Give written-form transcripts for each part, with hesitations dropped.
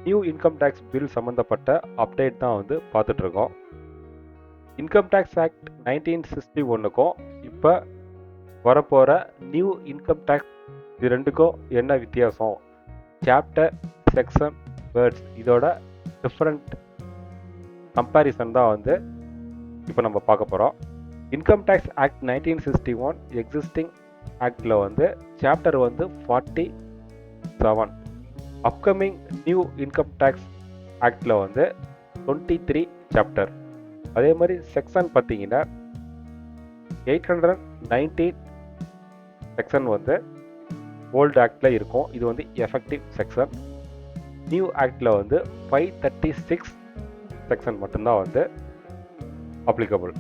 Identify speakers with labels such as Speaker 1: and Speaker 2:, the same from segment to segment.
Speaker 1: New income tax bill சம்மந்தப்பட்ட update தான் வந்து பார்த்துட்ருக்கோம். இன்கம் டேக்ஸ் ஆக்ட் 1961க்கும் இப்போ வரப்போகிற நியூ இன்கம் டேக்ஸ் இது ரெண்டுக்கும் என்ன வித்தியாசம், சாப்டர், செக்ஷன், வேர்ட்ஸ் இதோட டிஃப்ரெண்ட் கம்பேரிசன் தான் வந்து இப்போ நம்ம பார்க்க போகிறோம். இன்கம் டேக்ஸ் ஆக்ட் 1961 எக்ஸிஸ்டிங் ஆக்டில் வந்து சாப்டர் வந்து 47, அப்கமிங் நியூ இன்கம் டேக்ஸ் ஆக்டில் வந்து 23 சாப்டர். அதே மாதிரி செக்ஷன் பார்த்தீங்கன்னா 819 செக்ஷன் வந்து ஓல்டு ஆக்டில் இருக்கும். இது வந்து எஃபெக்டிவ் செக்ஷன். நியூ ஆக்டில் வந்து 536 செக்ஷன் மட்டும்தான் வந்து அப்ளிகபிள்.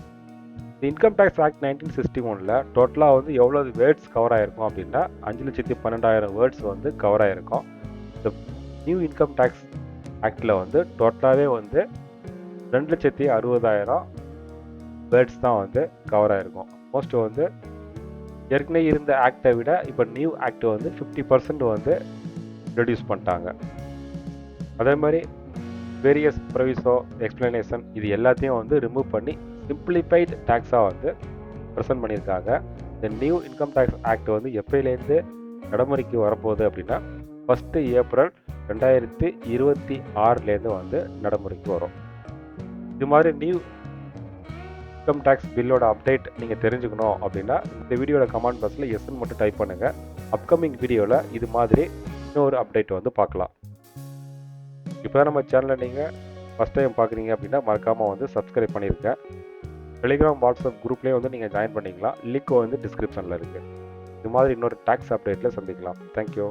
Speaker 1: இன்கம் டேக்ஸ் ஆக்ட் 1961 டோட்டலாக வந்து எவ்வளோ வேர்ட்ஸ் கவர் ஆகிருக்கும் அப்படின்னா 5,12,000 வேர்ட்ஸ் வந்து கவர் ஆகிருக்கும். இந்த நியூ இன்கம் டேக்ஸ் ஆக்டில் வந்து டோட்டலாகவே வந்து 2,60,000 வேர்ட்ஸ் தான் வந்து கவர் ஆகிருக்கும். மோஸ்ட் வந்து ஏற்கனவே இருந்த ஆக்டை விட இப்போ நியூ ஆக்ட் வந்து 50% வந்து ரெடியூஸ் பண்ணிட்டாங்க. அதே மாதிரி வேரியஸ் ப்ரொவிசோ, எக்ஸ்பிளனேஷன் இது எல்லாத்தையும் வந்து ரிமூவ் பண்ணி சிம்பிளிஃபைடு டேக்ஸாக வந்து ப்ரெசென்ட் பண்ணியிருக்காங்க. இந்த நியூ இன்கம் டேக்ஸ் ஆக்ட் வந்து எப்போலேருந்து நடைமுறைக்கு வரப்போகுது அப்படின்னா 1 ஏப்ரல் 2026 வந்து நடைமுறைக்கு வரும். இது மாதிரி நியூ இன்கம் டேக்ஸ் பில்லோட அப்டேட் நீங்கள் தெரிஞ்சுக்கணும் அப்படின்னா இந்த வீடியோட கமெண்ட் பாக்ஸில் எஸ்ன்னு மட்டும் டைப் பண்ணுங்கள். அப்கமிங் வீடியோவில் இது மாதிரி இன்னொரு அப்டேட் வந்து பார்க்கலாம். இப்போ தான் நம்ம சேனலை நீங்கள் ஃபஸ்ட் டைம் பார்க்குறீங்க அப்படின்னா மறக்காமல் வந்து சப்ஸ்கிரைப் பண்ணியிருக்கேன். டெலிகிராம், வாட்ஸ்அப் குரூப்லேயே வந்து நீங்கள் ஜாயின் பண்ணிக்கலாம். லிங்க் வந்து டிஸ்கிரிப்ஷனில் இருக்குது. இது மாதிரி இன்னொரு டேக்ஸ் அப்டேட்டில் சந்திக்கலாம். தேங்க்யூ.